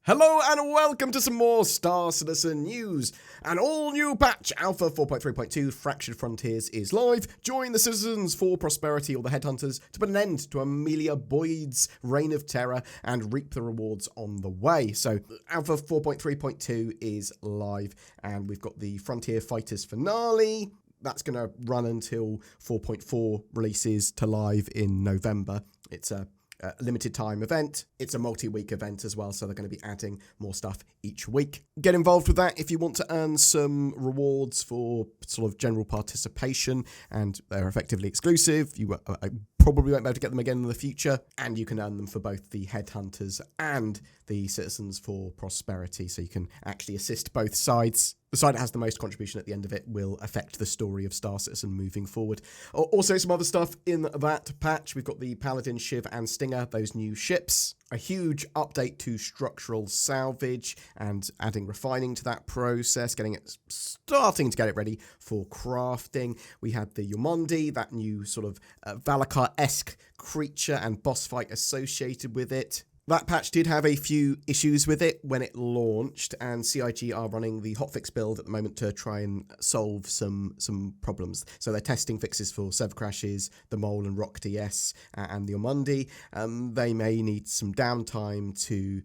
Hello and welcome to some more Star Citizen news. An all-new patch, Alpha 4.3.2 Fractured Frontiers is live. Join the citizens for prosperity or the headhunters to put an end to Amelia Boyd's reign of terror and reap the rewards on the way. So Alpha 4.3.2 is live and we've got the Frontier Fighters finale. That's going to run until 4.4 releases to live in November. It's a limited time event. It's a multi-week event as well, so they're going to be adding more stuff each week. Get involved with that if you want to earn some rewards for sort of general participation, and they're effectively exclusive. You probably won't be able to get them again in the future, and you can earn them for both the headhunters and the citizens for prosperity, so you can actually assist both sides. The side that has the most contribution at the end of it will affect the story of Star Citizen moving forward. Also, some other stuff in that patch. We've got the Paladin, Shiv, and Stinger, those new ships. A huge update to structural salvage and adding refining to that process, starting to get it ready for crafting. We had the Yomondi, that new sort of Valakar-esque creature and boss fight associated with it. That patch did have a few issues with it when it launched, and CIG are running the hotfix build at the moment to try and solve some problems. So they're testing fixes for server crashes, the Mole and Rock DS, and the Yomondi. They may need some downtime to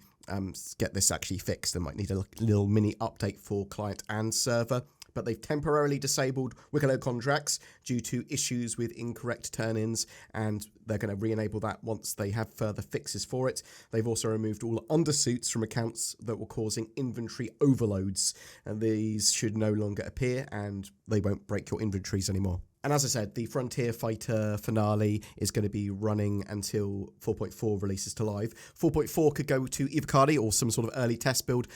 get this actually fixed. They might need a little mini update for client and server. But they've temporarily disabled Wicklow contracts due to issues with incorrect turn-ins, and they're going to re-enable that once they have further fixes for it. They've also removed all undersuits from accounts that were causing inventory overloads, and these should no longer appear, and they won't break your inventories anymore. And as I said, the Frontier Fighter finale is going to be running until 4.4 releases to live. 4.4 could go to Ivacari or some sort of early test build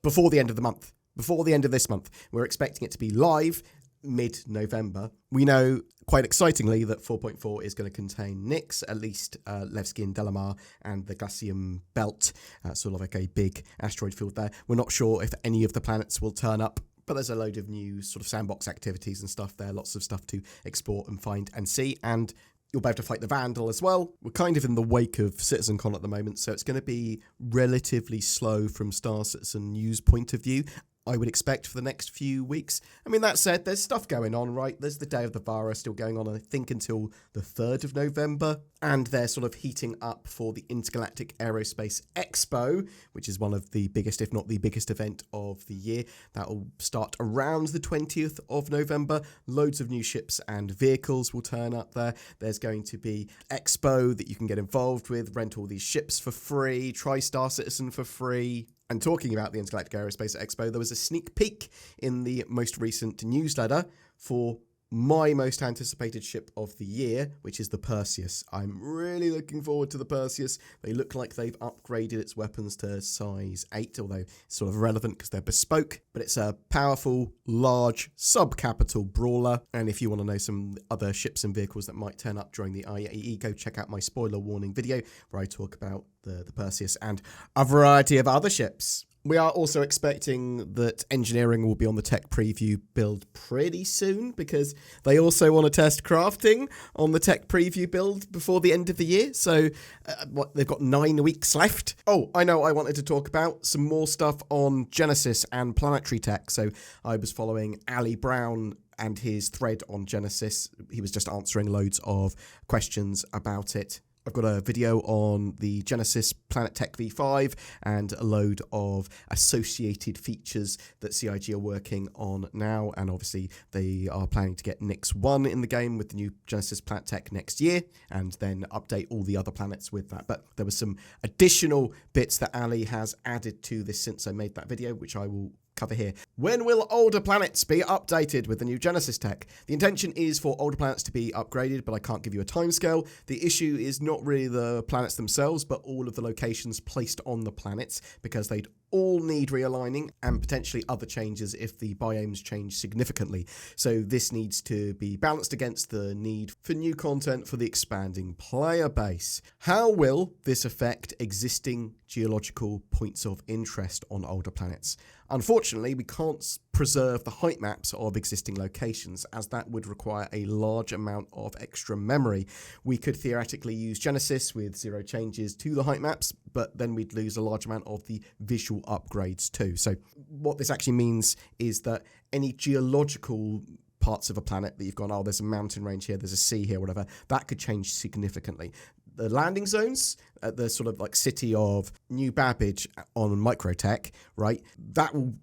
before the end of the month. Before the end of this month. We're expecting it to be live mid-November. We know, quite excitingly, that 4.4 is going to contain Nyx, at least Levski and Delamar, and the Glacium Belt, sort of like a big asteroid field there. We're not sure if any of the planets will turn up, but there's a load of new sort of sandbox activities and stuff there, lots of stuff to explore and find and see, and you'll be able to fight the Vandal as well. We're kind of in the wake of CitizenCon at the moment, so it's going to be relatively slow from Star Citizen news point of view, I would expect, for the next few weeks. I mean, that said, there's stuff going on, right? There's the Day of the Vara still going on, I think, until the 3rd of November. And they're sort of heating up for the Intergalactic Aerospace Expo, which is one of the biggest, if not the biggest event of the year. That will start around the 20th of November. Loads of new ships and vehicles will turn up there. There's going to be Expo that you can get involved with, rent all these ships for free, try Star Citizen for free. And talking about the Intergalactic Aerospace Expo, there was a sneak peek in the most recent newsletter for my most anticipated ship of the year, which is the Perseus. I'm really looking forward to the Perseus. They look like they've upgraded its weapons to size 8, although it's sort of irrelevant because they're bespoke. But it's a powerful, large, sub-capital brawler. And if you want to know some other ships and vehicles that might turn up during the IAE, go check out my spoiler warning video where I talk about the Perseus and a variety of other ships. We are also expecting that engineering will be on the tech preview build pretty soon, because they also want to test crafting on the tech preview build before the end of the year. So they've got 9 weeks left. Oh, I know, I wanted to talk about some more stuff on Genesis and planetary tech. So I was following Ali Brown and his thread on Genesis. He was just answering loads of questions about it. I've got a video on the Genesis Planet Tech V5 and a load of associated features that CIG are working on now. And obviously they are planning to get Nyx 1 in the game with the new Genesis Planet Tech next year, and then update all the other planets with that. But there were some additional bits that Ali has added to this since I made that video, which I will cover here. When will older planets be updated with the new Genesis tech? The intention is for older planets to be upgraded, but I can't give you a timescale. The issue is not really the planets themselves, but all of the locations placed on the planets, because they'd all need realigning and potentially other changes if the biomes change significantly. So this needs to be balanced against the need for new content for the expanding player base. How will this affect existing geological points of interest on older planets? Unfortunately, we can't preserve the height maps of existing locations, as that would require a large amount of extra memory. We could theoretically use Genesis with 0 changes to the height maps, but then we'd lose a large amount of the visual upgrades too. So what this actually means is that any geological parts of a planet that you've gone, oh, there's a mountain range here, there's a sea here, whatever, that could change significantly. The landing zones at the sort of like city of New Babbage on Microtech, right, that will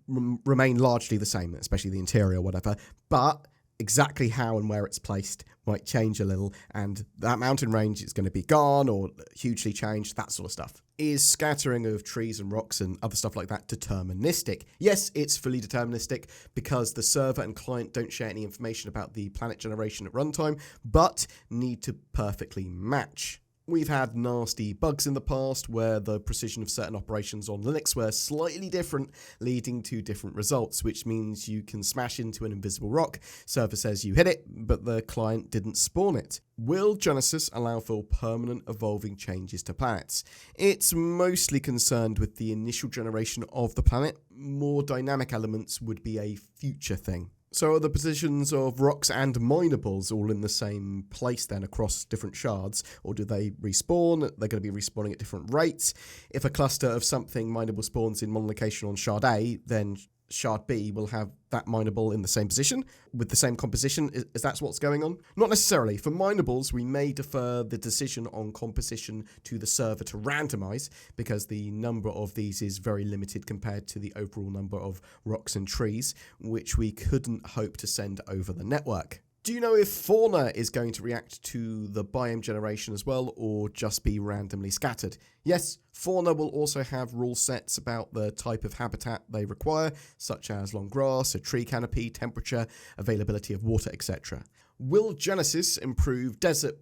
remain largely the same, especially the interior, whatever, but exactly how and where it's placed might change a little, and that mountain range is going to be gone or hugely changed, that sort of stuff. Is scattering of trees and rocks and other stuff like that deterministic? Yes, it's fully deterministic because the server and client don't share any information about the planet generation at runtime, but need to perfectly match. We've had nasty bugs in the past where the precision of certain operations on Linux were slightly different, leading to different results, which means you can smash into an invisible rock, server says you hit it, but the client didn't spawn it. Will Genesis allow for permanent evolving changes to planets? It's mostly concerned with the initial generation of the planet. More dynamic elements would be a future thing. So are the positions of rocks and minables all in the same place then across different shards, or do they respawn? They're going to be respawning at different rates. If a cluster of something mineable spawns in one location on shard A, then shard B will have that mineable in the same position with the same composition. Is that what's going on? Not necessarily. For minables, we may defer the decision on composition to the server to randomize because the number of these is very limited compared to the overall number of rocks and trees, which we couldn't hope to send over the network. Do you know if fauna is going to react to the biome generation as well, or just be randomly scattered? Yes, fauna will also have rule sets about the type of habitat they require, such as long grass, a tree canopy, temperature, availability of water, etc. Will Genesis improve desert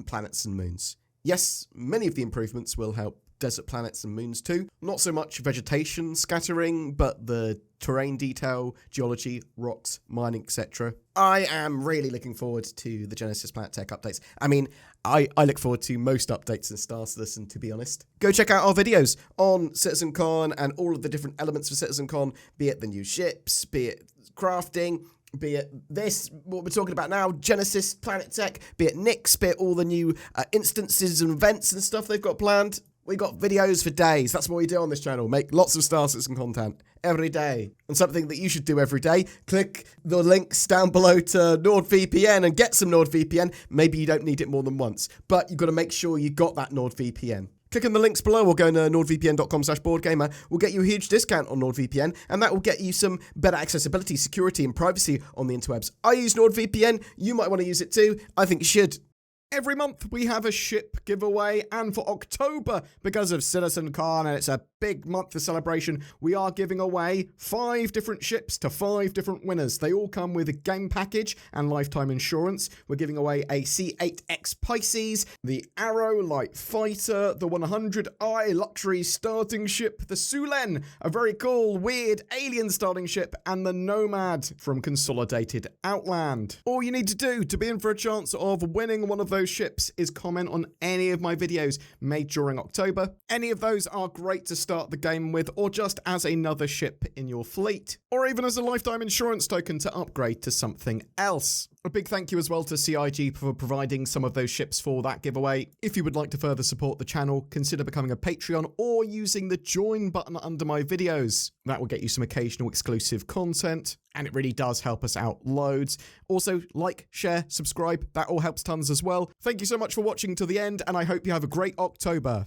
planets and moons? Yes, many of the improvements will help desert planets and moons too. Not so much vegetation scattering, but the terrain detail, geology, rocks, mining, etc. I am really looking forward to the Genesis Planet Tech updates. I mean, I look forward to most updates in Star Citizen, to be honest. Go check out our videos on CitizenCon and all of the different elements for CitizenCon, be it the new ships, be it crafting, be it this, what we're talking about now, Genesis Planet Tech, be it Nix, be it all the new instances and events and stuff they've got planned. We got videos for days. That's what we do on this channel. Make lots of Star Citizen content every day. And something that you should do every day, click the links down below to NordVPN and get some NordVPN. Maybe you don't need it more than once, but you've got to make sure you got that NordVPN. Clicking the links below or going to nordvpn.com/BoredGamer will get you a huge discount on NordVPN, and that will get you some better accessibility, security, and privacy on the interwebs. I use NordVPN. You might want to use it too. I think you should. Every month we have a ship giveaway, and for October, because of CitizenCon and it's a big month for celebration, we are giving away 5 different ships to 5 different winners. They all come with a game package and lifetime insurance. We're giving away a C8X Pisces, the Arrow Light Fighter, the 100i luxury starting ship, the Sulen, a very cool, weird alien starting ship, and the Nomad from Consolidated Outland. All you need to do to be in for a chance of winning one of those ships is comment on any of my videos made during October. Any of those are great to start the game with, or just as another ship in your fleet, or even as a lifetime insurance token to upgrade to something else. A big thank you as well to CIG for providing some of those ships for that giveaway. If you would like to further support the channel, consider becoming a Patreon or using the join button under my videos. That will get you some occasional exclusive content, and it really does help us out loads. Also, like, share, subscribe, that all helps tons as well. Thank you so much for watching to the end, and I hope you have a great October.